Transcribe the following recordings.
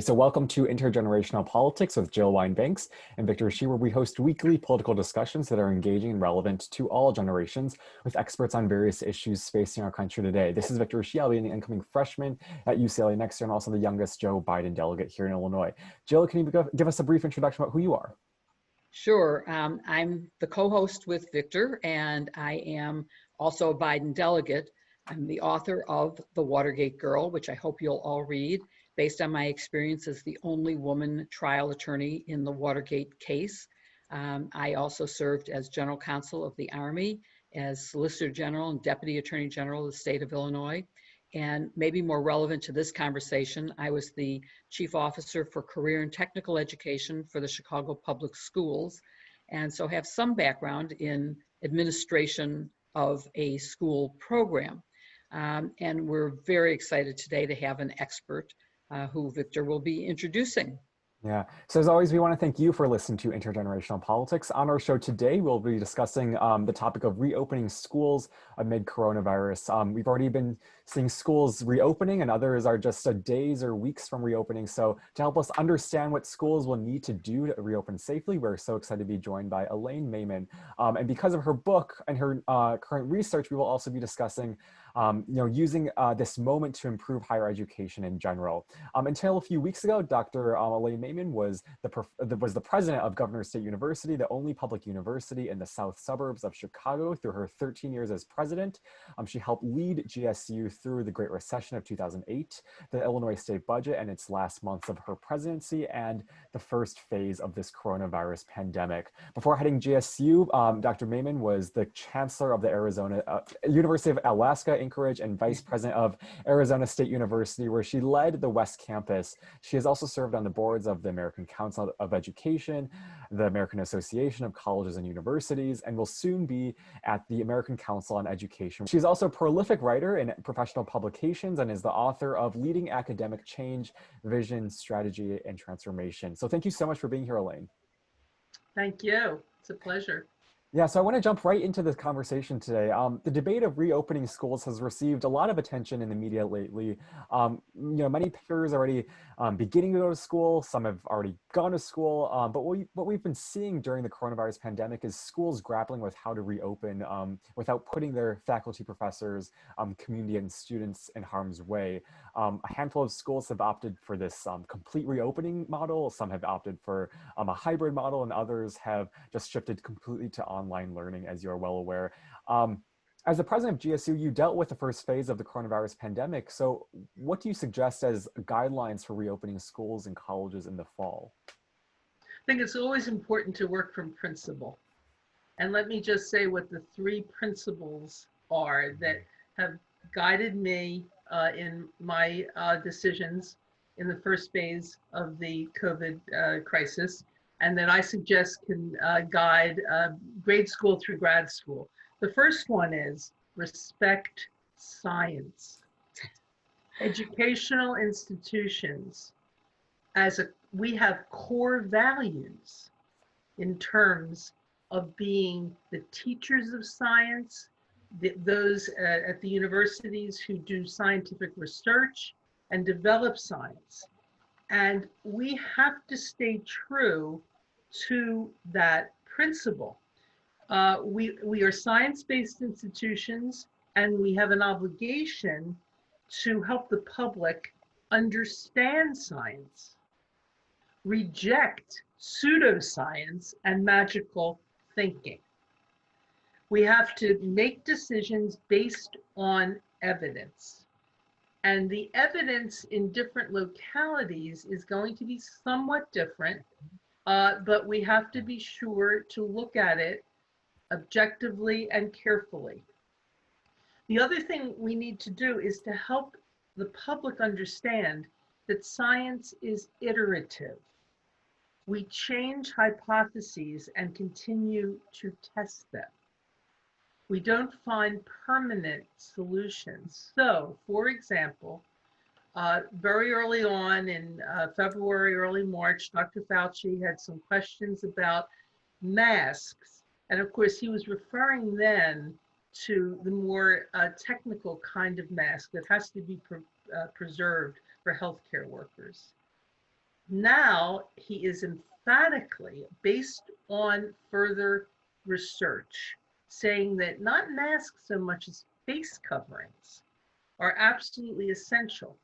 So welcome to Intergenerational Politics with Jill Wine-Banks and Victor Shi, where we host weekly political discussions that are engaging and relevant to all generations with experts on various issues facing our country today. This is Victor Shi. I'll be an incoming freshman at UCLA next year and also the youngest Joe Biden delegate here in Illinois. Jill, can you give us a brief introduction about who you are? Sure. I'm the co-host with Victor, and I am also a Biden delegate. I'm the author of The Watergate Girl, which I hope you'll all read, based on my experience as the only woman trial attorney in the Watergate case. I also served as general counsel of the Army, as Solicitor General and Deputy Attorney General of the state of Illinois. And maybe more relevant to this conversation, I was the Chief Officer for Career and Technical Education for the Chicago Public Schools, and so have some background in administration of a school program. And we're very excited today to have an expert who Victor will be introducing. Yeah. So as always, we want to thank you for listening to Intergenerational Politics. On our show today, we'll be discussing the topic of reopening schools amid coronavirus. We've already been seeing schools reopening and others are just days or weeks from reopening. So to help us understand what schools will need to do to reopen safely, we're so excited to be joined by Elaine Maimon. And because of her book and her current research, we will also be discussing using this moment to improve higher education in general. Until a few weeks ago, Dr. Elaine Maimon was the president of Governor State University, the only public university in the south suburbs of Chicago. Through her 13 years as president, she helped lead GSU through the Great Recession of 2008, the Illinois state budget and its last months of her presidency, and the first phase of this coronavirus pandemic. Before heading GSU, Dr. Maimon was the chancellor of the University of Alaska Anchorage and vice president of Arizona State University, where she led the West Campus. She has also served on the boards of the American Council of Education, the American Association of Colleges and Universities, and will soon be at the American Council on Education. She is also a prolific writer in professional publications and is the author of Leading Academic Change, Vision, Strategy, and Transformation. So thank you so much for being here, Elaine. Thank you. It's a pleasure. Yeah, so I want to jump right into the conversation today. The debate of reopening schools has received a lot of attention in the media lately. Many peers are already beginning to go to school. Some have already gone to school. But what we've been seeing during the coronavirus pandemic is schools grappling with how to reopen without putting their faculty, professors, community, and students in harm's way. A handful of schools have opted for this complete reopening model. Some have opted for a hybrid model, and others have just shifted completely to online learning, as you're well aware. As the president of GSU, you dealt with the first phase of the coronavirus pandemic. So what do you suggest as guidelines for reopening schools and colleges in the fall? I think it's always important to work from principle. And let me just say what the three principles are that have guided me in my decisions in the first phase of the COVID crisis, and that I suggest can guide grade school through grad school. The first one is respect science. Educational institutions, we have core values in terms of being the teachers of science, those at the universities who do scientific research and develop science. And we have to stay true to that principle. We are science-based institutions, and we have an obligation to help the public understand science, reject pseudoscience and magical thinking. We have to make decisions based on evidence. And the evidence in different localities is going to be somewhat different, but we have to be sure to look at it objectively and carefully. The other thing we need to do is to help the public understand that science is iterative. We change hypotheses and continue to test them. We don't find permanent solutions. So, for example, very early on in February, early March, Dr. Fauci had some questions about masks. And of course, he was referring then to the more technical kind of mask that has to be preserved for healthcare workers. Now he is emphatically, based on further research, saying that not masks so much as face coverings are absolutely essential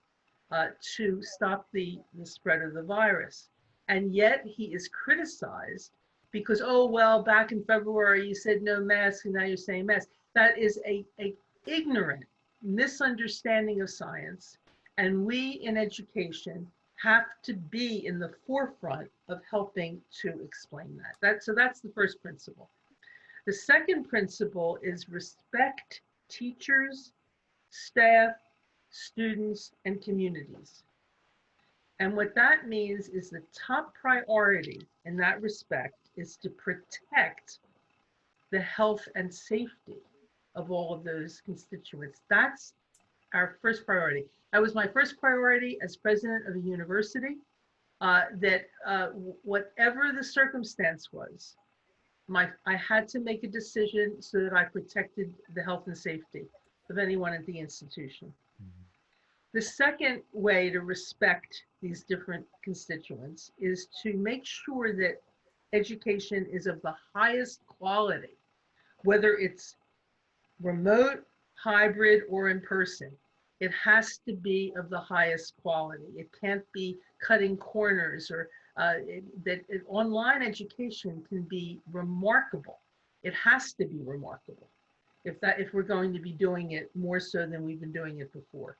to stop the spread of the virus. And yet he is criticized because, oh, well, back in February, you said no mask and now you're saying mask. That is a ignorant misunderstanding of science. And we in education have to be in the forefront of helping to explain that. So that's the first principle. The second principle is respect teachers, staff, students, and communities. And what that means is the top priority in that respect is to protect the health and safety of all of those constituents. That's our first priority. That was my first priority as president of a university, that whatever the circumstance was, I had to make a decision so that I protected the health and safety of anyone at the institution. The second way to respect these different constituents is to make sure that education is of the highest quality, whether it's remote, hybrid, or in person. It has to be of the highest quality. It can't be cutting corners, or online education can be remarkable. It has to be remarkable if we're going to be doing it more so than we've been doing it before.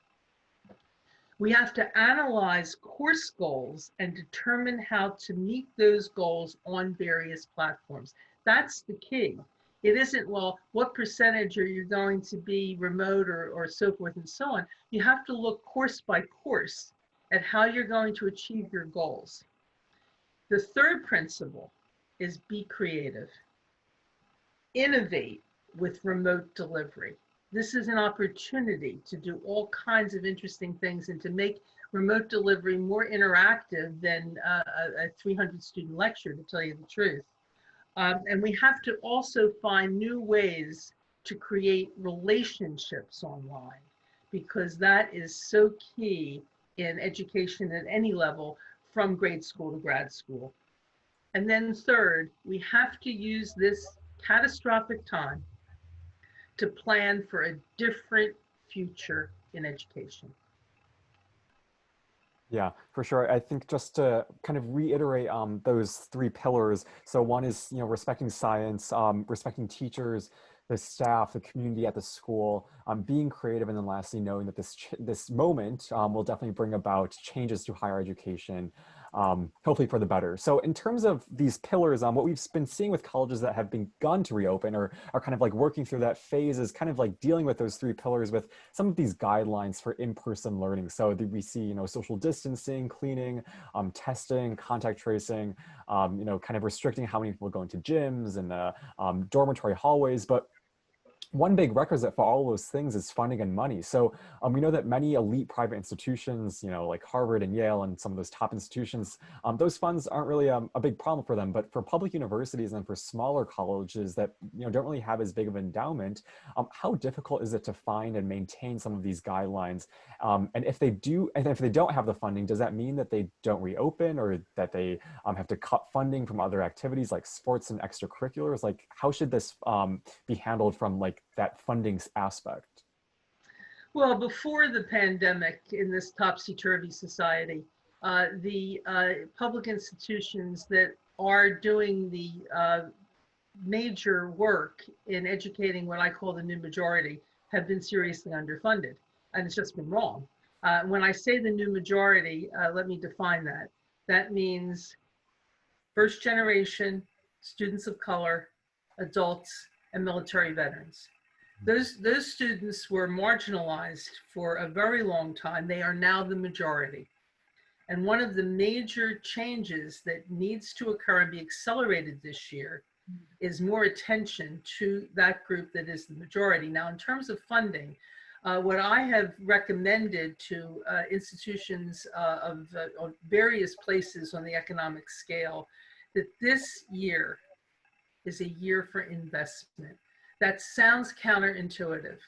We have to analyze course goals and determine how to meet those goals on various platforms. That's the key. It isn't, well, what percentage are you going to be remote or so forth and so on. You have to look course by course at how you're going to achieve your goals. The third principle is be creative. Innovate with remote delivery. This is an opportunity to do all kinds of interesting things and to make remote delivery more interactive than a 300 student lecture, to tell you the truth. And we have to also find new ways to create relationships online, because that is so key in education at any level, from grade school to grad school. And then third, we have to use this catastrophic time to plan for a different future in education. Yeah, for sure. I think just to kind of reiterate those three pillars. So one is, respecting science, respecting teachers, the staff, the community at the school, being creative, and then lastly, knowing that this moment will definitely bring about changes to higher education, hopefully for the better. So in terms of these pillars, what we've been seeing with colleges that have begun to reopen or are kind of like working through that phase is kind of like dealing with those three pillars with some of these guidelines for in-person learning. So we see, social distancing, cleaning, testing, contact tracing, kind of restricting how many people go into gyms and dormitory hallways. But one big requisite for all those things is funding and money. So we know that many elite private institutions, like Harvard and Yale and some of those top institutions, those funds aren't really a big problem for them. But for public universities and for smaller colleges that don't really have as big of an endowment, how difficult is it to find and maintain some of these guidelines? And if they don't have the funding, does that mean that they don't reopen, or that they have to cut funding from other activities like sports and extracurriculars? Like, how should this be handled from that funding aspect? Well, before the pandemic, in this topsy-turvy society, the public institutions that are doing the major work in educating what I call the new majority have been seriously underfunded, and it's just been wrong. When I say the new majority, let me define that. That means first generation, students of color, adults, and military veterans. Those students were marginalized for a very long time. They are now the majority. And one of the major changes that needs to occur and be accelerated this year is more attention to that group that is the majority. Now, in terms of funding, what I have recommended to institutions of various places on the economic scale, that this year is a year for investment. That sounds counterintuitive,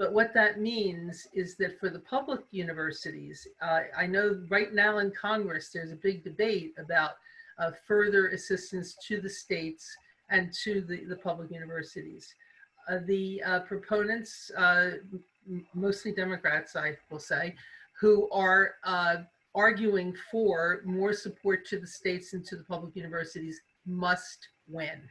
But what that means is that for the public universities, I know right now in Congress, there's a big debate about further assistance to the states and to the public universities. The proponents, mostly Democrats, I will say, who are arguing for more support to the states and to the public universities must win,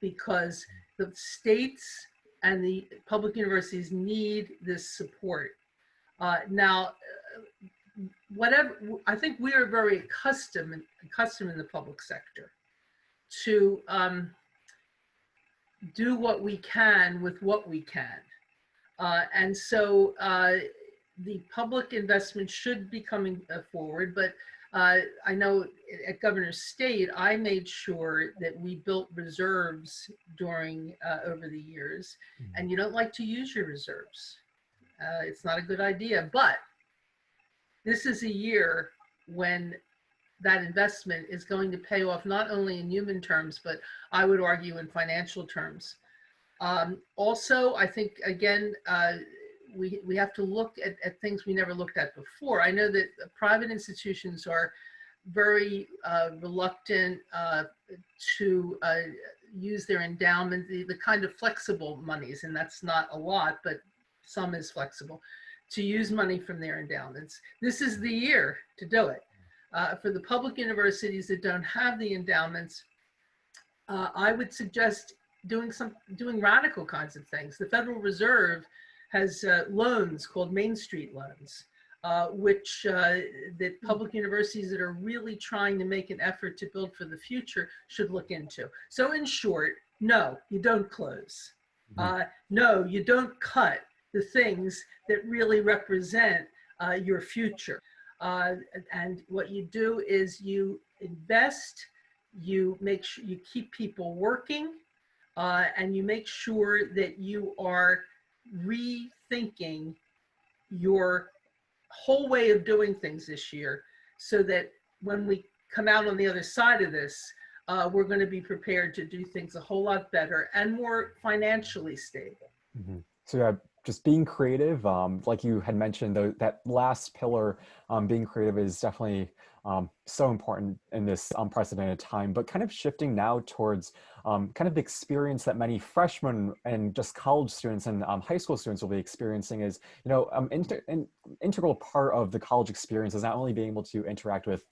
because the states and the public universities need this support. Now, whatever, I think we are very accustomed in the public sector to do what we can with what we can. And so the public investment should be coming forward, but I know at Governor's State, I made sure that we built reserves during over the years, and you don't like to use your reserves. It's not a good idea, but this is a year when that investment is going to pay off not only in human terms, but I would argue in financial terms. Also, I think, again, we have to look at things we never looked at before. I know that private institutions are very reluctant to use their endowment, the kind of flexible monies, and that's not a lot, but some is flexible, to use money from their endowments. This is the year to do it. For the public universities that don't have the endowments, I would suggest doing radical kinds of things. The Federal Reserve has loans called Main Street loans, which that public universities that are really trying to make an effort to build for the future should look into. So in short, no, you don't close. No, you don't cut the things that really represent your future. And what you do is you invest, you make sure you keep people working, and you make sure that you are rethinking your whole way of doing things this year, so that when we come out on the other side of this, we're going to be prepared to do things a whole lot better and more financially stable. So yeah, just being creative, like you had mentioned, that last pillar, being creative, is definitely so important in this unprecedented time, but kind of shifting now towards kind of the experience that many freshmen and just college students and high school students will be experiencing is, an integral part of the college experience is not only being able to interact with,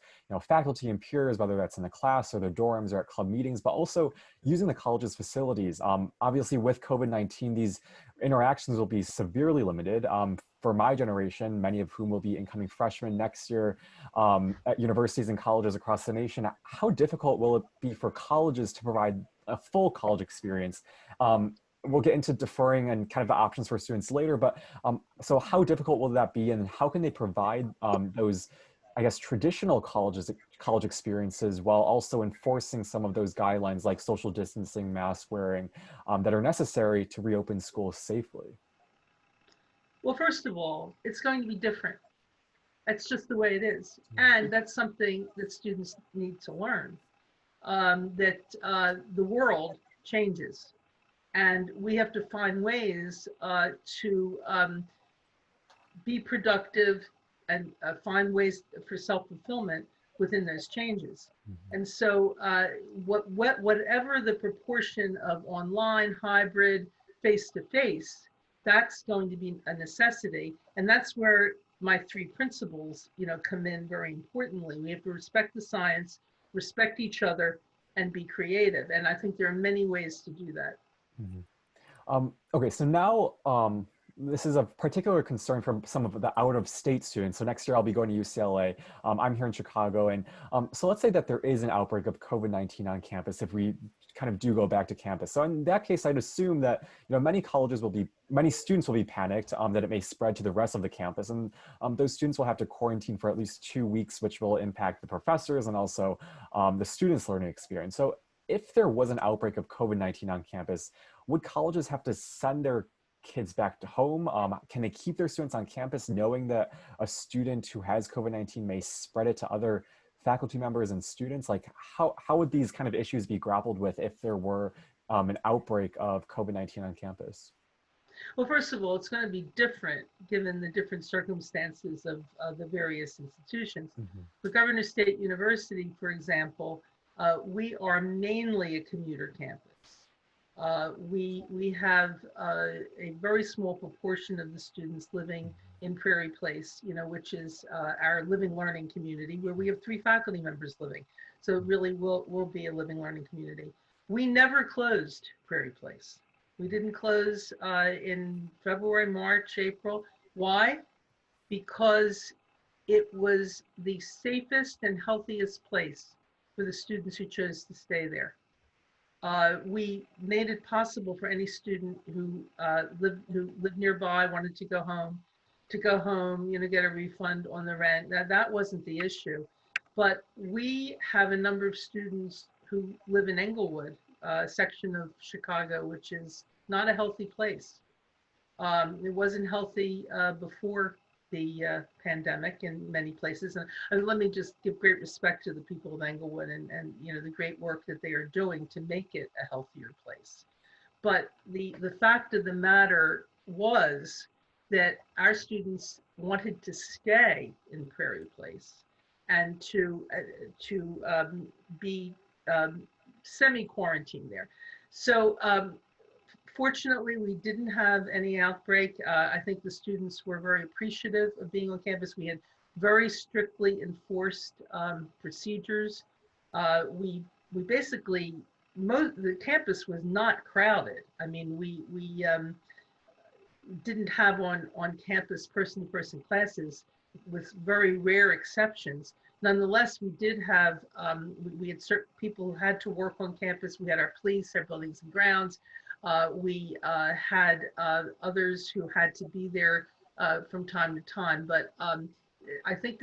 faculty and peers, whether that's in the class or the dorms or at club meetings, but also using the college's facilities. Obviously with COVID-19, these interactions will be severely limited. For my generation, many of whom will be incoming freshmen next year at universities and colleges across the nation, how difficult will it be for colleges to provide a full college experience? We'll get into deferring and kind of the options for students later, but so how difficult will that be, and how can they provide those, I guess, traditional college experiences while also enforcing some of those guidelines like social distancing, mask wearing, that are necessary to reopen schools safely? Well, first of all, it's going to be different. That's just the way it is. And that's something that students need to learn, that the world changes. And we have to find ways to be productive and find ways for self-fulfillment within those changes. And so whatever the proportion of online, hybrid, face-to-face, that's going to be a necessity. And that's where my three principles, come in very importantly. We have to respect the science, respect each other, and be creative. And I think there are many ways to do that. Okay, so now this is a particular concern from some of the out-of-state students. So next year I'll be going to UCLA. I'm here in Chicago. And so let's say that there is an outbreak of COVID-19 on campus if we kind of do go back to campus. So in that case, I'd assume that many students will be panicked that it may spread to the rest of the campus. And those students will have to quarantine for at least 2 weeks, which will impact the professors and also the students' learning experience. So if there was an outbreak of COVID-19 on campus, would colleges have to send their kids back to home? Can they keep their students on campus knowing that a student who has COVID-19 may spread it to other faculty members and students? Like how would these kind of issues be grappled with if there were an outbreak of COVID-19 on campus? Well, first of all, it's going to be different given the different circumstances of the various institutions. Mhm. For Governor State University, for example, we are mainly a commuter campus. We have a very small proportion of the students living in Prairie Place, which is our living learning community, where we have 3 faculty members living. So it really will be a living learning community. We never closed Prairie Place. We didn't close in February, March, April. Why? Because it was the safest and healthiest place for the students who chose to stay there. We made it possible for any student who lived nearby, wanted to go home, get a refund on the rent. Now, that wasn't the issue. But we have a number of students who live in Englewood, a section of Chicago, which is not a healthy place. It wasn't healthy before the pandemic in many places. And let me just give great respect to the people of Englewood and the great work that they are doing to make it a healthier place. But the fact of the matter was that our students wanted to stay in Prairie Place and to be semi-quarantined there. So fortunately, we didn't have any outbreak. I think the students were very appreciative of being on campus. We had very strictly enforced procedures. We basically, the campus was not crowded. I mean, we didn't have on campus person-to-person classes, with very rare exceptions. Nonetheless, we did have, we had certain people who had to work on campus. We had our police, our buildings and grounds. We had others who had to be there from time to time. But I think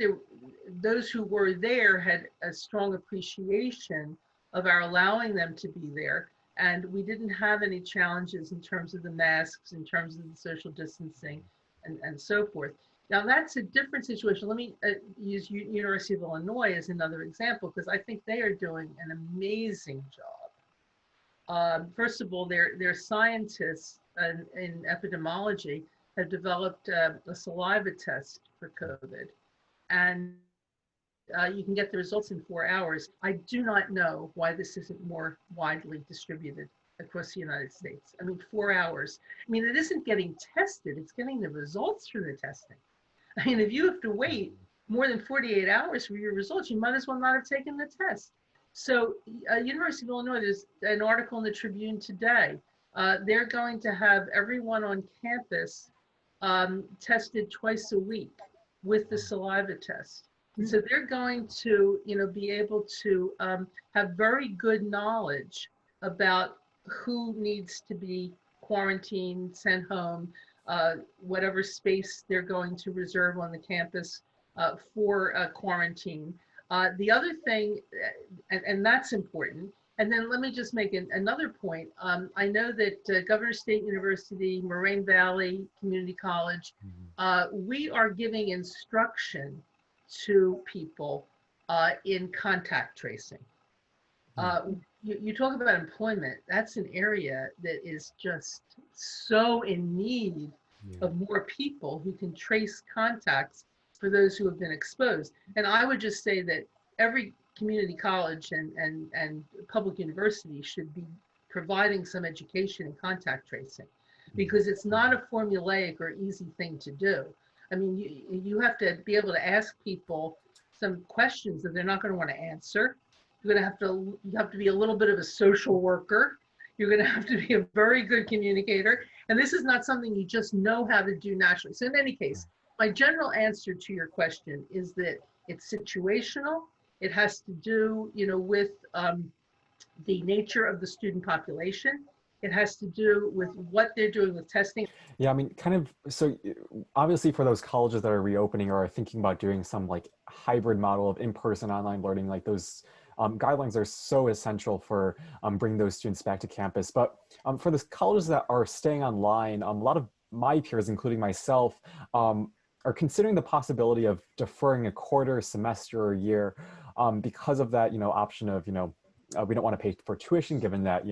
those who were there had a strong appreciation of our allowing them to be there. And we didn't have any challenges in terms of the masks, in terms of the social distancing, and so forth. Now, that's a different situation. Let me use University of Illinois as another example, because I think they are doing an amazing job. First of all, their scientists in epidemiology have developed a saliva test for COVID. And you can get the results in 4 hours. I do not know why this isn't more widely distributed across the United States. I mean, 4 hours. I mean, it isn't getting tested, it's getting the results from the testing. I mean, if you have to wait more than 48 hours for your results, you might as well not have taken the test. So University of Illinois, there's an article in the Tribune today. They're going to have everyone on campus tested twice a week with the saliva test. So they're going to, be able to have very good knowledge about who needs to be quarantined, sent home, whatever space they're going to reserve on the campus for quarantine. The other thing, and that's important, and then let me just make another point. I know that Governor State University, Moraine Valley Community College, we are giving instruction to people in contact tracing. You talk about employment, that's an area that is just so in need of more people who can trace contacts for those who have been exposed. And I would just say that every community college and public university should be providing some education in contact tracing, because it's not a formulaic or easy thing to do. I mean, you have to be able to ask people some questions that they're not going to want to answer. You have to be a little bit of a social worker. You're going to have to be a very good communicator. And this is not something you just know how to do naturally. So in any case, my general answer to your question is that it's situational. It has to do, with the nature of the student population. It has to do with what they're doing with testing. Yeah, I mean, so obviously for those colleges that are reopening or are thinking about doing some like hybrid model of in-person online learning, like those guidelines are so essential for bringing those students back to campus. But for the colleges that are staying online, a lot of my peers, including myself, are considering the possibility of deferring a quarter, semester, or year because of that, option of, we don't want to pay for tuition given that,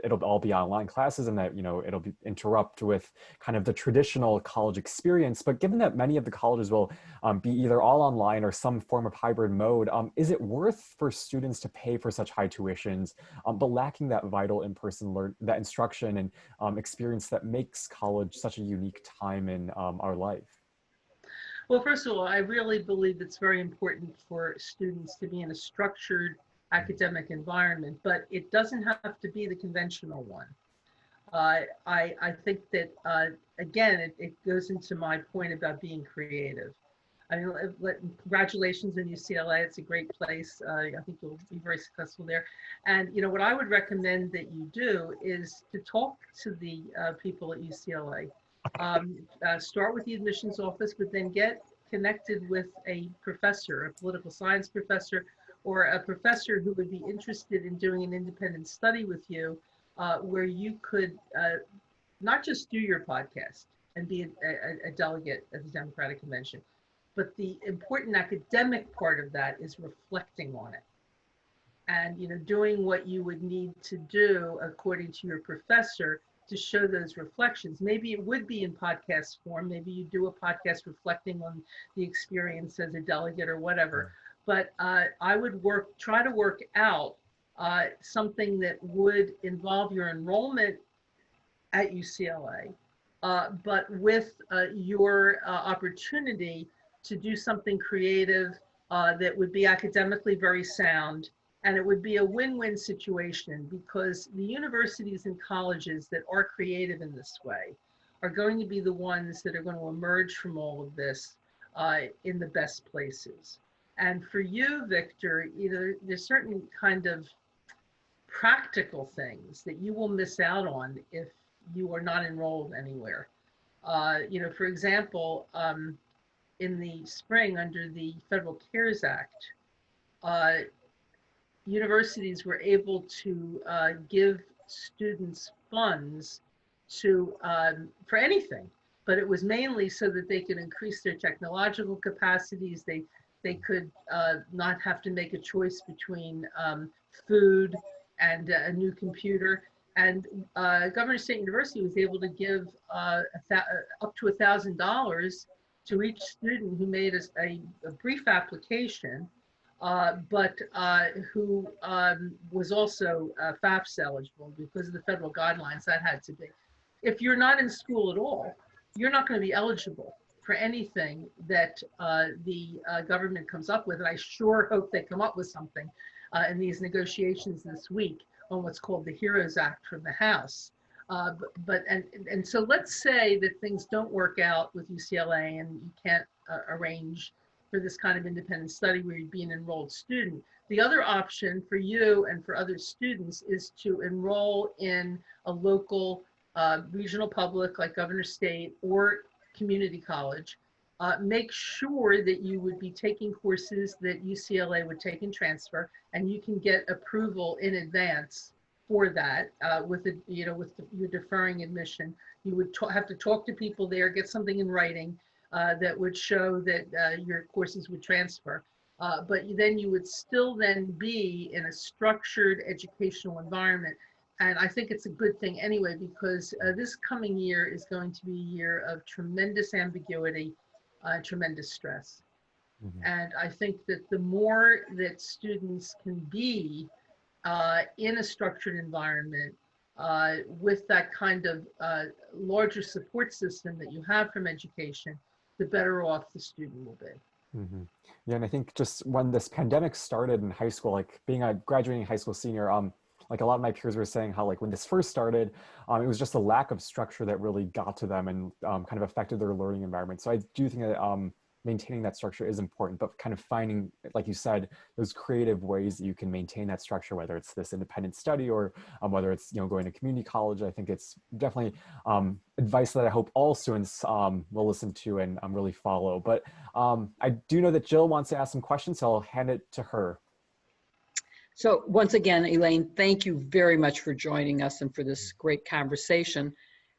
it'll all be online classes and that, you know, it'll be interrupt with kind of the traditional college experience. But given that many of the colleges will be either all online or some form of hybrid mode, is it worth for students to pay for such high tuitions, but lacking that vital in-person that instruction and experience that makes college such a unique time in our life? Well, first of all, I really believe it's very important for students to be in a structured academic environment, but it doesn't have to be the conventional one. I think that, again, it goes into my point about being creative. I mean, congratulations in UCLA. It's a great place. I think you'll be very successful there. And, you know, what I would recommend that you do is to talk to the people at UCLA. Start with the admissions office, but then get connected with a professor, a political science professor, or a professor who would be interested in doing an independent study with you, where you could not just do your podcast and be a delegate at the Democratic Convention, but the important academic part of that is reflecting on it. And, you know, doing what you would need to do according to your professor to show those reflections. Maybe it would be in podcast form. Maybe you do a podcast reflecting on the experience as a delegate or whatever. But I would try to work out something that would involve your enrollment at UCLA, but with your opportunity to do something creative that would be academically very sound. And it would be a win-win situation, because the universities and colleges that are creative in this way are going to be the ones that are going to emerge from all of this in the best places. And for you, Victor, there's certain kind of practical things that you will miss out on if you are not enrolled anywhere. You know, for example, in the spring under the Federal CARES Act, universities were able to give students funds for anything, but it was mainly so that they could increase their technological capacities. They could not have to make a choice between food and a new computer. And Governor State University was able to give up to $1,000 to each student who made a brief application, but who was also FAFSA eligible because of the federal guidelines. That had to be. If you're not in school at all, you're not going to be eligible for anything that the government comes up with. And I sure hope they come up with something in these negotiations this week on what's called the HEROES Act from the House. And so let's say that things don't work out with UCLA and you can't arrange for this kind of independent study where you'd be an enrolled student. The other option for you and for other students is to enroll in a local regional public like Governor State or community college. Make sure that you would be taking courses that UCLA would take and transfer, and you can get approval in advance for that with your deferring admission. You would have to talk to people there, get something in writing that would show that your courses would transfer. But then you would still then be in a structured educational environment. And I think it's a good thing anyway, because this coming year is going to be a year of tremendous ambiguity, tremendous stress. Mm-hmm. And I think that the more that students can be in a structured environment with that kind of larger support system that you have from education, the better off the student will be. Mm-hmm. Yeah, and I think just when this pandemic started in high school, like being a graduating high school senior, like a lot of my peers were saying how like when this first started, it was just a lack of structure that really got to them and kind of affected their learning environment. So I do think that maintaining that structure is important, but kind of finding, like you said, those creative ways that you can maintain that structure, whether it's this independent study or whether it's, you know, going to community college. I think it's definitely advice that I hope all students will listen to and really follow. But I do know that Jill wants to ask some questions, so I'll hand it to her. So once again, Elaine, thank you very much for joining us and for this great conversation.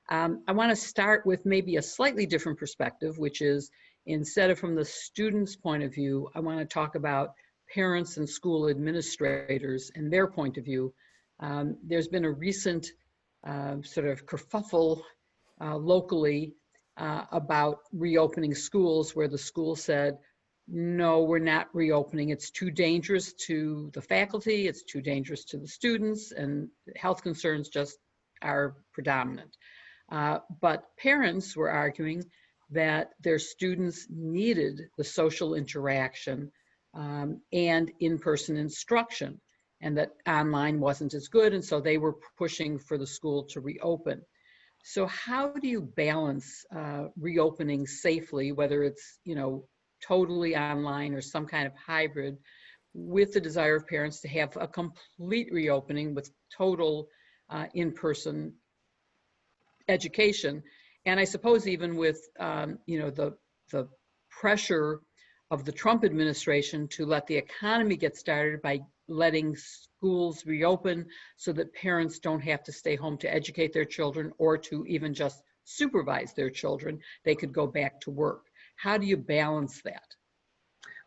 I want to start with maybe a slightly different perspective, which is instead of from the student's point of view, I want to talk about parents and school administrators and their point of view. There's been a recent sort of kerfuffle locally about reopening schools, where the school said, no, we're not reopening. It's too dangerous to the faculty. It's too dangerous to the students, and health concerns just are predominant. But parents were arguing that their students needed the social interaction and in-person instruction, and that online wasn't as good, and so they were pushing for the school to reopen. So how do you balance reopening safely, whether it's, totally online or some kind of hybrid, with the desire of parents to have a complete reopening with total in-person education? And I suppose even with, the pressure of the Trump administration to let the economy get started by letting schools reopen so that parents don't have to stay home to educate their children or to even just supervise their children. They could go back to work. How do you balance that?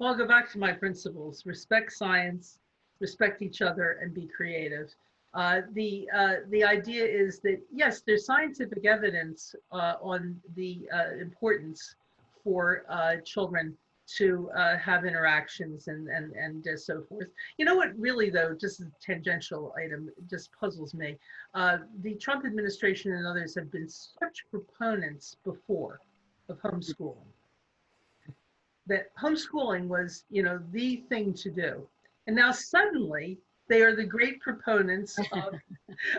Well, I'll go back to my principles: respect science, respect each other, and be creative. The idea is that, yes, there's scientific evidence on the importance for children to have interactions and so forth. You know what really, though, just a tangential item, just puzzles me. The Trump administration and others have been such proponents before of homeschooling, that homeschooling was, the thing to do. And now suddenly they are the great proponents of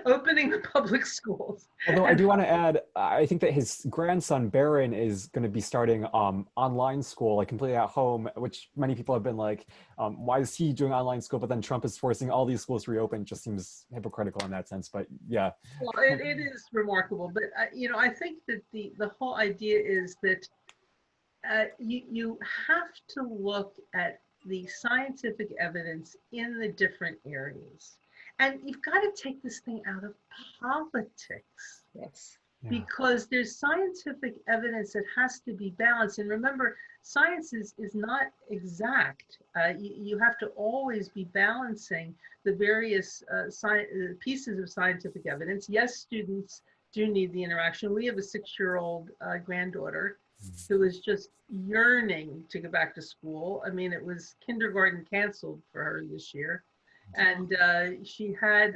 opening the public schools. Although I do want to add, I think that his grandson, Barron, is going to be starting online school, like completely at home, which many people have been like, why is he doing online school? But then Trump is forcing all these schools to reopen. It just seems hypocritical in that sense. But yeah. Well, it is remarkable. But, I think that the whole idea is that you have to look at the scientific evidence in the different areas. And you've got to take this thing out of politics. Yes. Because there's scientific evidence that has to be balanced. And remember, science is not exact. You have to always be balancing the various pieces of scientific evidence. Yes, students do need the interaction. We have a 6-year-old granddaughter who is just yearning to go back to school. I mean, it was kindergarten canceled for her this year. And she had,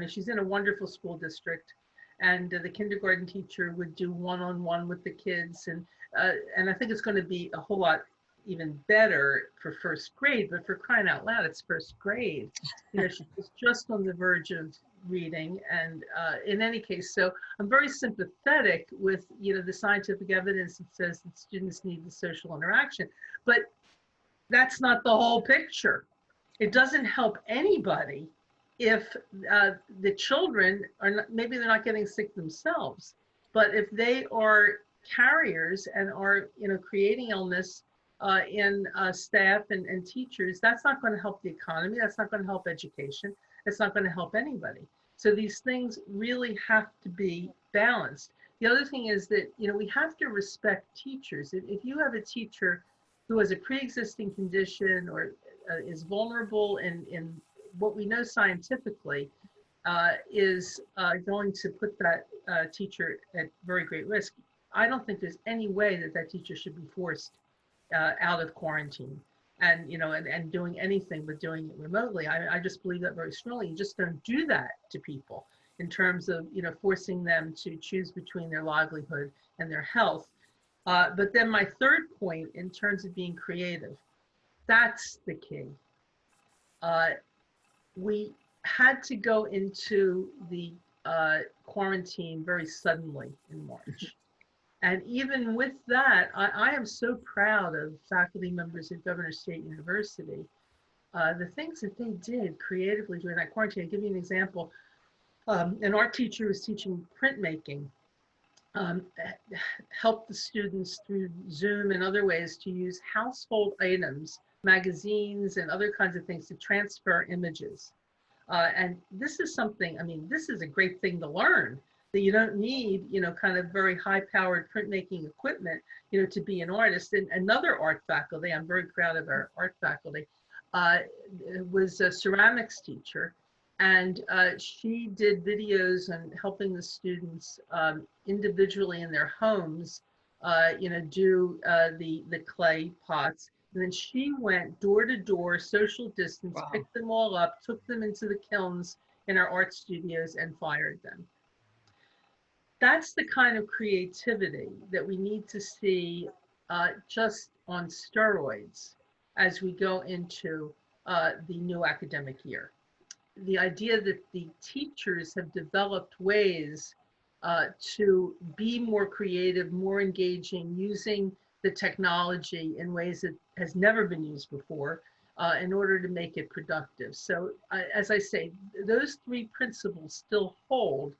she's in a wonderful school district, and the kindergarten teacher would do one-on-one with the kids. And I think it's going to be a whole lot even better for first grade, but for crying out loud, it's first grade. She was just on the verge of reading. And in any case, so I'm very sympathetic with, the scientific evidence that says that students need the social interaction, but that's not the whole picture. It doesn't help anybody if the children are not, maybe they're not getting sick themselves, but if they are carriers and are, creating illness in staff and teachers, that's not going to help the economy. That's not going to help education. It's not going to help anybody. So these things really have to be balanced. The other thing is that, we have to respect teachers. If you have a teacher who has a pre-existing condition or is vulnerable in what we know scientifically is going to put that teacher at very great risk, I don't think there's any way that that teacher should be forced out of quarantine and, and doing anything but doing it remotely. I just believe that very strongly. You just don't do that to people in terms of, forcing them to choose between their livelihood and their health. But then my third point, in terms of being creative, that's the key. We had to go into the quarantine very suddenly in March. And even with that, I am so proud of faculty members at Governor State University. The things that they did creatively during that quarantine. I'll give you an example. An art teacher was teaching printmaking, helped the students through Zoom and other ways to use household items, magazines, and other kinds of things to transfer images. And this is something, this is a great thing to learn, that you don't need, kind of very high-powered printmaking equipment, to be an artist. And another art faculty, I'm very proud of our art faculty, was a ceramics teacher. And she did videos on helping the students individually in their homes, do the clay pots. And then she went door to door, social distance, Wow. picked them all up, took them into the kilns in our art studios and fired them. That's the kind of creativity that we need to see just on steroids as we go into the new academic year. The idea that the teachers have developed ways to be more creative, more engaging, using the technology in ways that has never been used before in order to make it productive. So as I say, those three principles still hold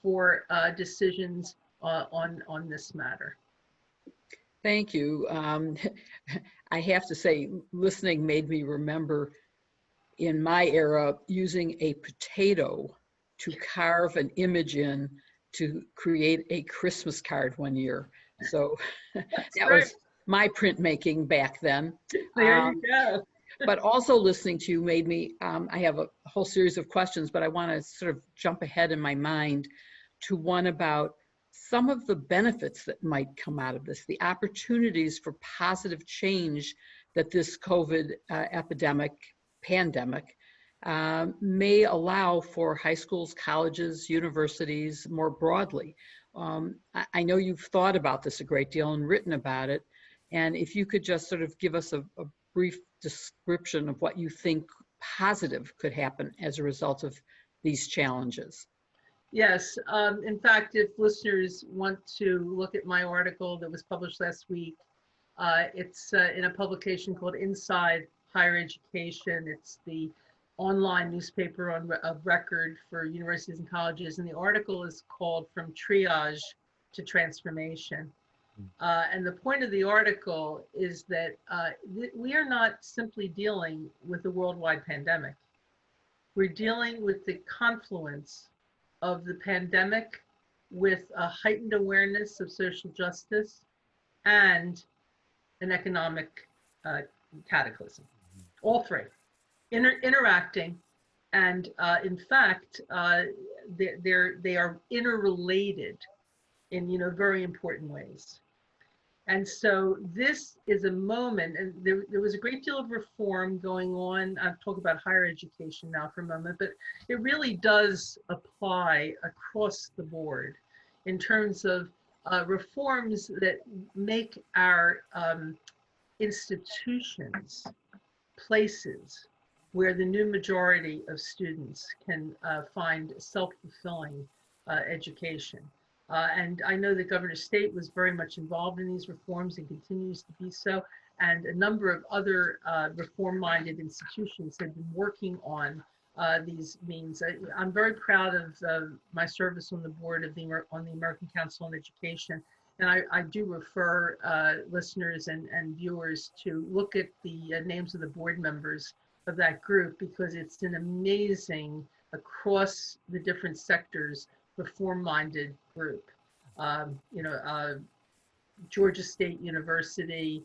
for decisions on this matter. Thank you. I have to say, listening made me remember in my era using a potato to carve an image in to create a Christmas card one year. So that was my printmaking back then. There you go. But also listening to you made me, I have a whole series of questions, but I want to sort of jump ahead in my mind to one about some of the benefits that might come out of this, the opportunities for positive change that this COVID pandemic may allow for high schools, colleges, universities more broadly. I know you've thought about this a great deal and written about it. And if you could just sort of give us a brief description of what you think positive could happen as a result of these challenges. Yes. In fact, if listeners want to look at my article that was published last week, it's in a publication called Inside Higher Education. It's the online newspaper of record for universities and colleges. And the article is called From Triage to Transformation. And the point of the article is that we are not simply dealing with a worldwide pandemic. We're dealing with the confluence of the pandemic with a heightened awareness of social justice and an economic cataclysm. All three interacting, and in fact, they are interrelated in very important ways. And so this is a moment, and there was a great deal of reform going on. I'll talk about higher education now for a moment, but it really does apply across the board in terms of reforms that make our institutions places where the new majority of students can find self-fulfilling education. And I know that Governor State was very much involved in these reforms and continues to be so. And a number of other reform-minded institutions have been working on these means. I'm very proud of my service on the board of the American Council on Education. And I do refer listeners and viewers to look at the names of the board members of that group, because it's an amazing, across the different sectors, reform-minded group. Georgia State University,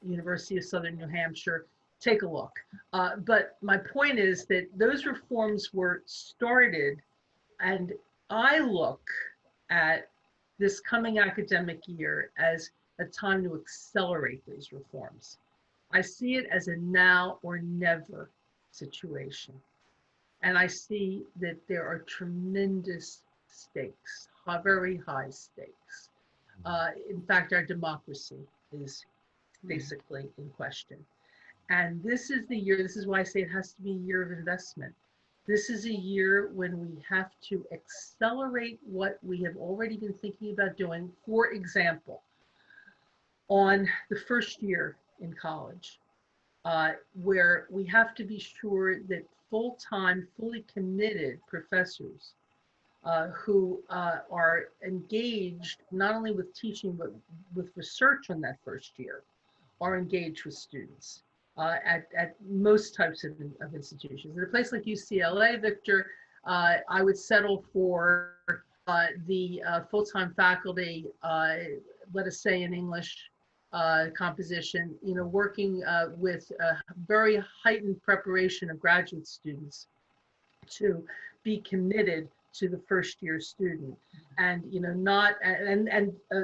University of Southern New Hampshire, take a look. But my point is that those reforms were started, and I look at this coming academic year as a time to accelerate those reforms. I see it as a now or never situation. And I see that there are tremendous stakes, very high stakes. In fact, our democracy is basically in question. And this is the year, this is why I say it has to be a year of investment. This is a year when we have to accelerate what we have already been thinking about doing. For example, on the first year in college, where we have to be sure that full-time, fully committed professors who are engaged not only with teaching, but with research on that first year, are engaged with students at most types of institutions. At a place like UCLA, Victor, I would settle for the full-time faculty, let us say in English composition, working with very heightened preparation of graduate students to be committed to the first year student, and not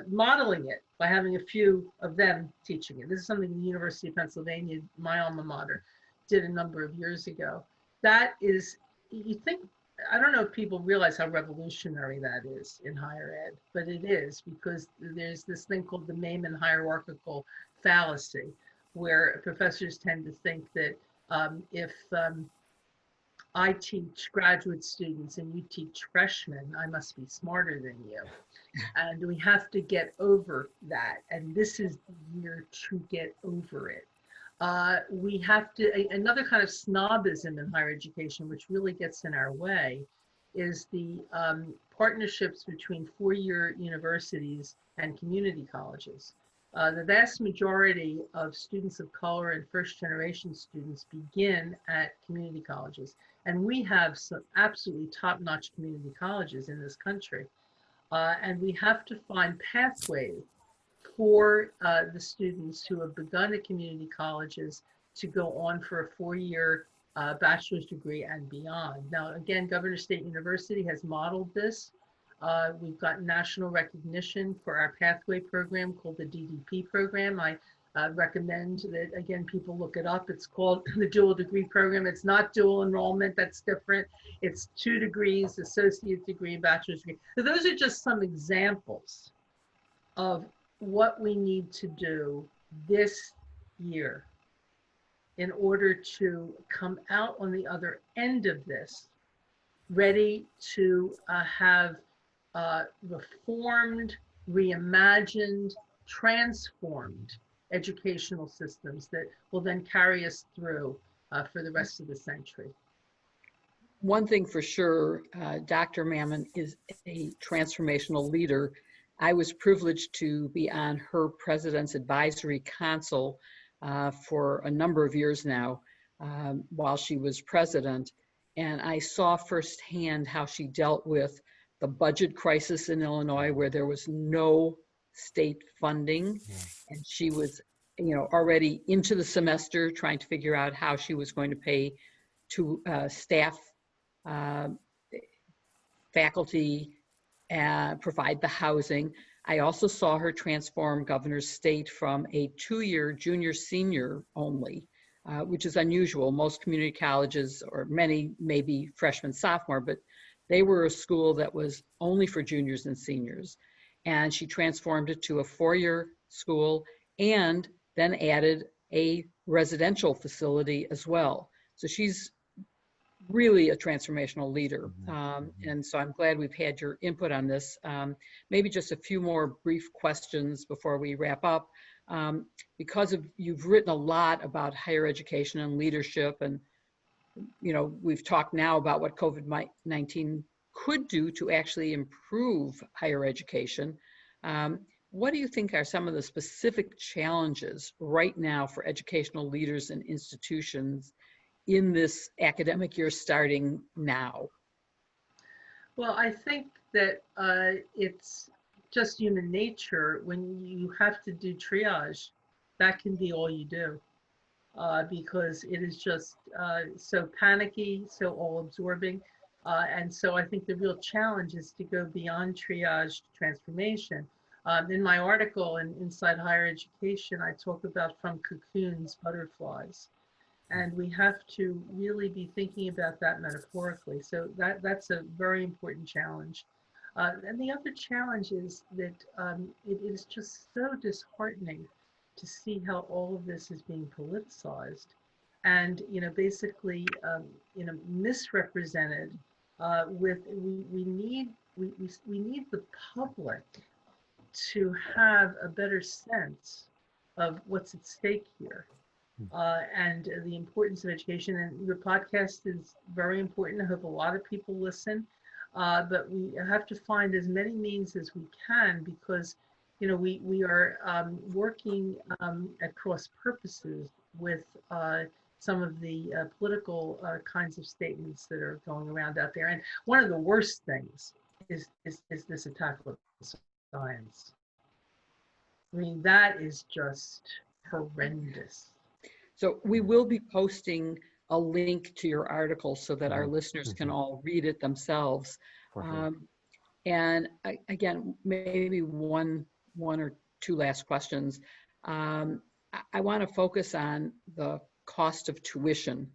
modeling it by having a few of them teaching it. This is something the University of Pennsylvania, my alma mater, did a number of years ago. That is, you think, I don't know if people realize how revolutionary that is in higher ed, but it is, because there's this thing called the Maimon hierarchical fallacy, where professors tend to think that if I teach graduate students and you teach freshmen, I must be smarter than you. And we have to get over that. And this is the year to get over it. We have to, another kind of snobism in higher education, which really gets in our way, is the partnerships between four-year universities and community colleges. The vast majority of students of color and first-generation students begin at community colleges. And we have some absolutely top-notch community colleges in this country. And we have to find pathways for the students who have begun at community colleges to go on for a four-year bachelor's degree and beyond. Now, again, Governor State University has modeled this. We've got national recognition for our pathway program called the DDP program. I recommend that, again, people look it up. It's called the dual degree program. It's not dual enrollment, that's different. It's 2 degrees, associate degree, bachelor's degree. So those are just some examples of what we need to do this year in order to come out on the other end of this, ready to have reformed, reimagined, transformed educational systems that will then carry us through for the rest of the century. One thing for sure, Dr. Maimon is a transformational leader. I was privileged to be on her President's Advisory Council for a number of years now while she was president. And I saw firsthand how she dealt with the budget crisis in Illinois, where there was no state funding. And she was, already into the semester trying to figure out how she was going to pay to staff, faculty, provide the housing. I also saw her transform Governor State from a 2-year junior senior only, which is unusual. Most community colleges, or many maybe freshman sophomore, but they were a school that was only for juniors and seniors. And she transformed it to a 4-year school and then added a residential facility as well. So she's really a transformational leader. And so I'm glad we've had your input on this. Maybe just a few more brief questions before we wrap up. Because you've written a lot about higher education and leadership, and we've talked now about what COVID-19 could do to actually improve higher education. What do you think are some of the specific challenges right now for educational leaders and institutions in this academic year starting now? Well, I think that it's just human nature. When you have to do triage, that can be all you do, because it is just so panicky, so all-absorbing. And so I think the real challenge is to go beyond triage to transformation. In my article in Inside Higher Education, I talk about from cocoons, butterflies. And we have to really be thinking about that metaphorically. So that's a very important challenge. And the other challenge is that it is just so disheartening to see how all of this is being politicized and, basically, misrepresented. We need the public to have a better sense of what's at stake here. And the importance of education. And your podcast is very important. I hope a lot of people listen. But we have to find as many means as we can, because we are working at cross purposes with some of the political kinds of statements that are going around out there. And one of the worst things is this attack on science. I mean, that is just horrendous. So we will be posting a link to your article so that our Mhm. listeners can Mhm. all read it themselves. For sure. And again, maybe one or two last questions. I want to focus on the cost of tuition.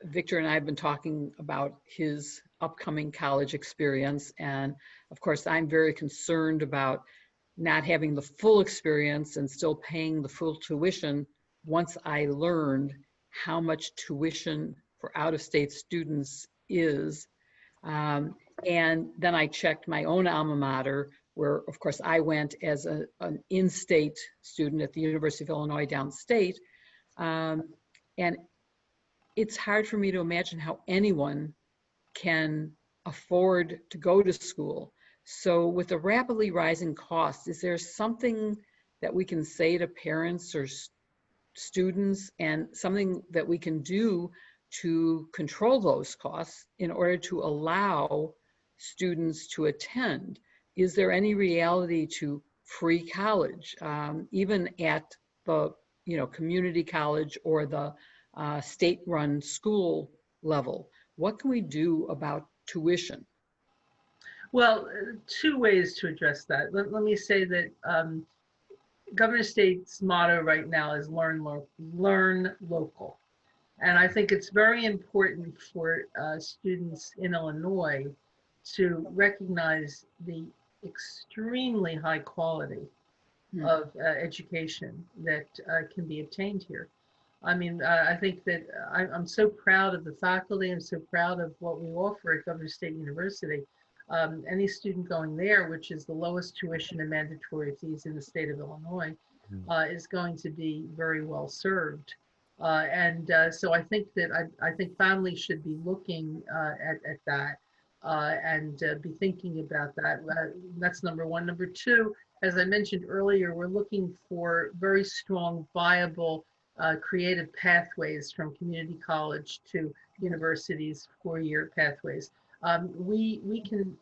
Victor and I have been talking about his upcoming college experience. And of course, I'm very concerned about not having the full experience and still paying the full tuition once I learned how much tuition for out-of-state students is. And then I checked my own alma mater, where, of course, I went as an in-state student at the University of Illinois downstate. And it's hard for me to imagine how anyone can afford to go to school. So with the rapidly rising costs, is there something that we can say to parents or students, and something that we can do to control those costs in order to allow students to attend? Is there any reality to free college, even at the community college or the state-run school level? What can we do about tuition? Well, two ways to address that. Let me say that Governor State's motto right now is learn local. And I think it's very important for students in Illinois to recognize the extremely high quality of education that can be obtained here. I mean, I think that I'm so proud of the faculty. I'm so proud of what we offer at Governor State University. Any student going there, which is the lowest tuition and mandatory fees in the state of Illinois, is going to be very well served. So I think that I think families should be looking at that and be thinking about that. That's number one. Number two, as I mentioned earlier, we're looking for very strong, viable, creative pathways from community college to universities, four-year pathways. We can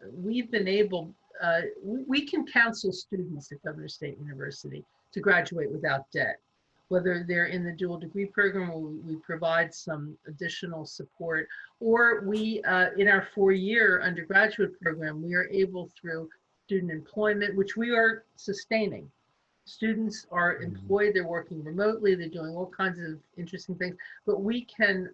counsel students at Governor State University to graduate without debt, whether they're in the dual degree program or we provide some additional support, or we, in our four-year undergraduate program, we are able through student employment, which we are sustaining. Students are employed, they're working remotely, they're doing all kinds of interesting things, but we can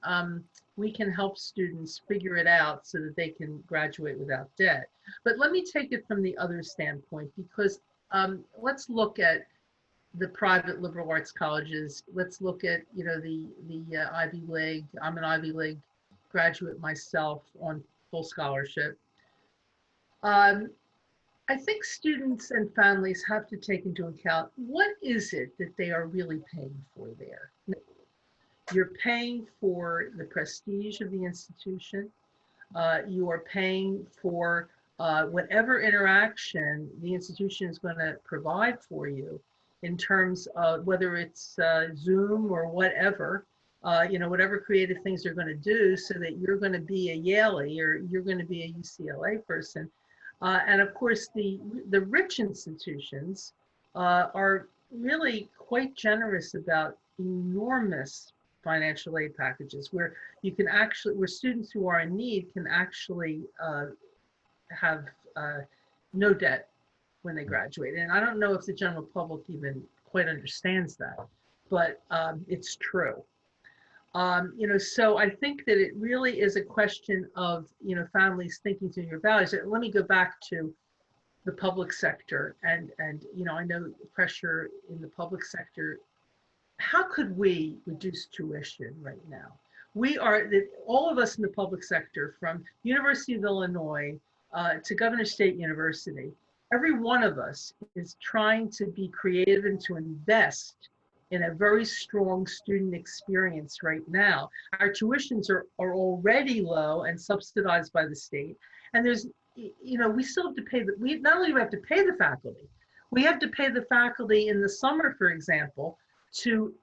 help students figure it out so that they can graduate without debt. But let me take it from the other standpoint, because let's look at the private liberal arts colleges. Let's look at the Ivy League. I'm an Ivy League graduate myself on full scholarship. I think students and families have to take into account, what is it that they are really paying for there? You're paying for the prestige of the institution. You are paying for whatever interaction the institution is going to provide for you in terms of whether it's Zoom or whatever, whatever creative things they're going to do so that you're going to be a Yaley or you're going to be a UCLA person. And of course, the rich institutions are really quite generous about enormous financial aid packages where you can actually, where students who are in need can actually have no debt when they graduate. And I don't know if the general public even quite understands that, but it's true. So I think that it really is a question of, families thinking through your values. Let me go back to the public sector and I know pressure in the public sector. How could we reduce tuition right now? All of us in the public sector, from University of Illinois to Governor State University, every one of us is trying to be creative and to invest in a very strong student experience right now. Our tuitions are already low and subsidized by the state. And there's, we still have to pay, we not only do we have to pay the faculty, we have to pay the faculty in the summer, for example, to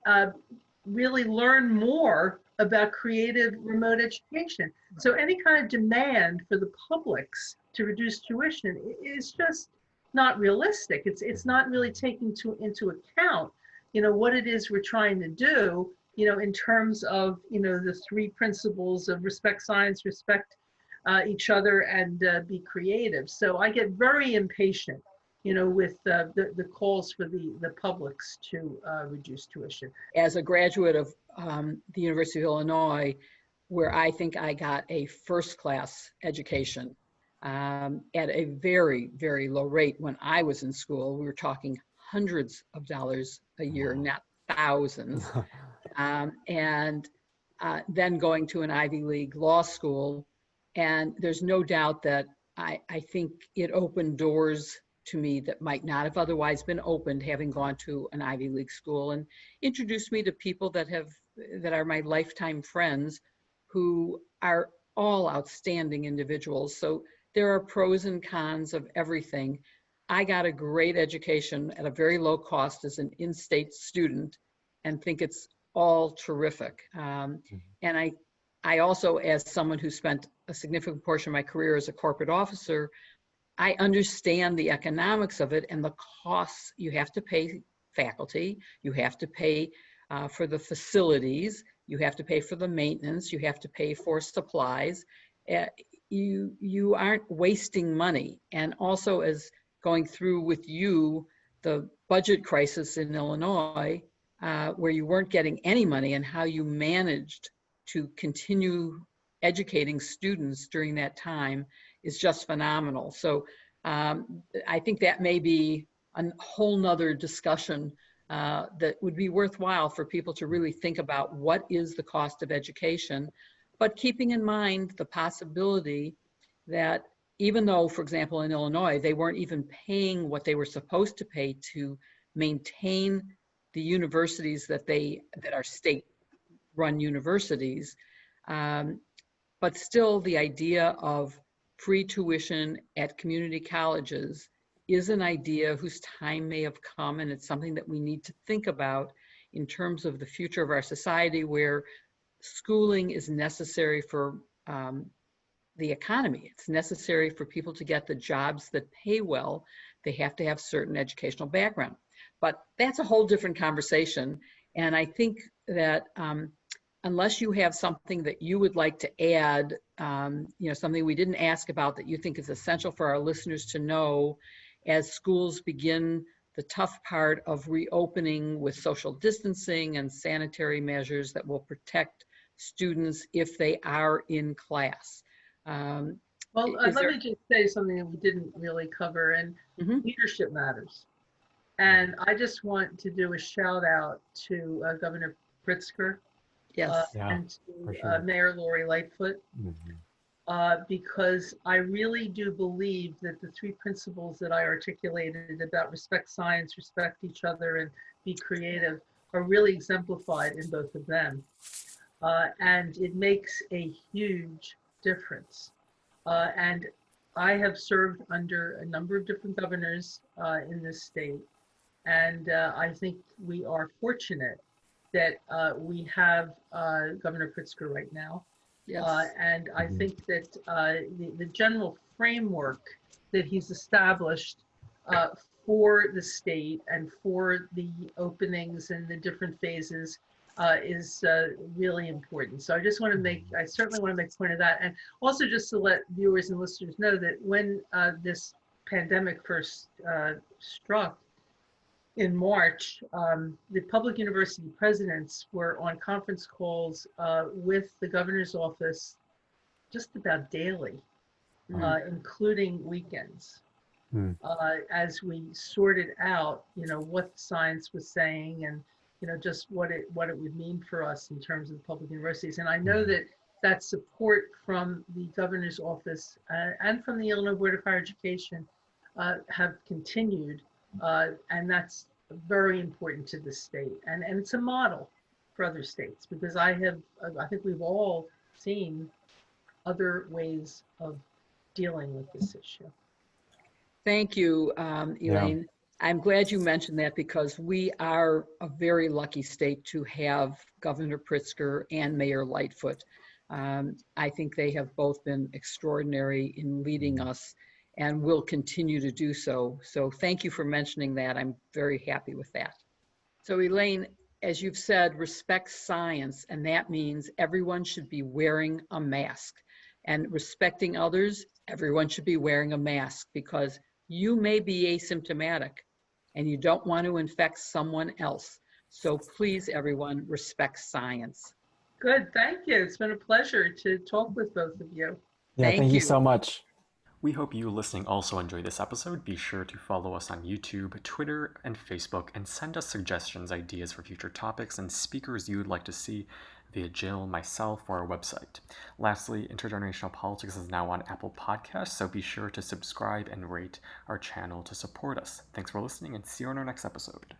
really learn more about creative remote education. So any kind of demand for the publics to reduce tuition is just not realistic. It's not really taking into account what it is we're trying to do in terms of, the three principles of respect science, respect each other, and be creative. So I get very impatient, with the calls for the publics to reduce tuition. As a graduate of the University of Illinois, where I think I got a first-class education at a very, very low rate when I was in school. We were talking hundreds of dollars a year, not thousands. And then going to an Ivy League law school. And there's no doubt that I think it opened doors to me that might not have otherwise been opened, having gone to an Ivy League school, and introduced me to people that are my lifetime friends, who are all outstanding individuals. So there are pros and cons of everything. I got a great education at a very low cost as an in-state student, and think it's all terrific. And I also, as someone who spent a significant portion of my career as a corporate officer, I understand the economics of it and the costs. You have to pay faculty, you have to pay for the facilities, you have to pay for the maintenance, you have to pay for supplies. You aren't wasting money. And also, as going through with you, the budget crisis in Illinois, where you weren't getting any money, and how you managed to continue educating students during that time is just phenomenal. So I think that may be a whole nother discussion that would be worthwhile for people to really think about what is the cost of education, but keeping in mind the possibility that even though, for example, in Illinois, they weren't even paying what they were supposed to pay to maintain the universities that are state-run universities, but still the idea of free tuition at community colleges is an idea whose time may have come, and it's something that we need to think about in terms of the future of our society, where schooling is necessary for the economy. It's necessary for people to get the jobs that pay well. They have to have certain educational background. But that's a whole different conversation. And I think that unless you have something that you would like to add, something we didn't ask about that you think is essential for our listeners to know as schools begin the tough part of reopening with social distancing and sanitary measures that will protect students if they are in class. Well, let me just say something that we didn't really cover, and leadership matters. And I just want to do a shout out to Governor Pritzker, yes, and to Mayor Lori Lightfoot, because I really do believe that the three principles that I articulated about respect science, respect each other, and be creative are really exemplified in both of them. And it makes a huge difference. And I have served under a number of different governors in this state. And I think we are fortunate that we have Governor Pritzker right now. yes. And I think that the general framework that he's established for the state and for the openings and the different phases is really important. So I just want to I certainly want to make a point of that. And also just to let viewers and listeners know that when this pandemic first struck in March, the public university presidents were on conference calls with the governor's office just about daily, including weekends, as we sorted out, what science was saying and just what it would mean for us in terms of public universities. And I know that support from the governor's office and from the Illinois Board of Higher Education have continued, and that's very important to the state. And it's a model for other states, because I think we've all seen other ways of dealing with this issue. Thank you, Elaine. I'm glad you mentioned that, because we are a very lucky state to have Governor Pritzker and Mayor Lightfoot. I think they have both been extraordinary in leading us and will continue to do so. So thank you for mentioning that. I'm very happy with that. So Elaine, as you've said, respect science, and that means everyone should be wearing a mask. And respecting others, everyone should be wearing a mask because you may be asymptomatic and you don't want to infect someone else. So please, everyone, respect science. Good, thank you. It's been a pleasure to talk with both of you. Yeah, thank you so much. We hope you listening also enjoyed this episode. Be sure to follow us on YouTube, Twitter, and Facebook, and send us suggestions, ideas for future topics, and speakers you would like to see via Jill, myself, or our website. Lastly, Intergenerational Politics is now on Apple Podcasts, so be sure to subscribe and rate our channel to support us. Thanks for listening, and see you on our next episode.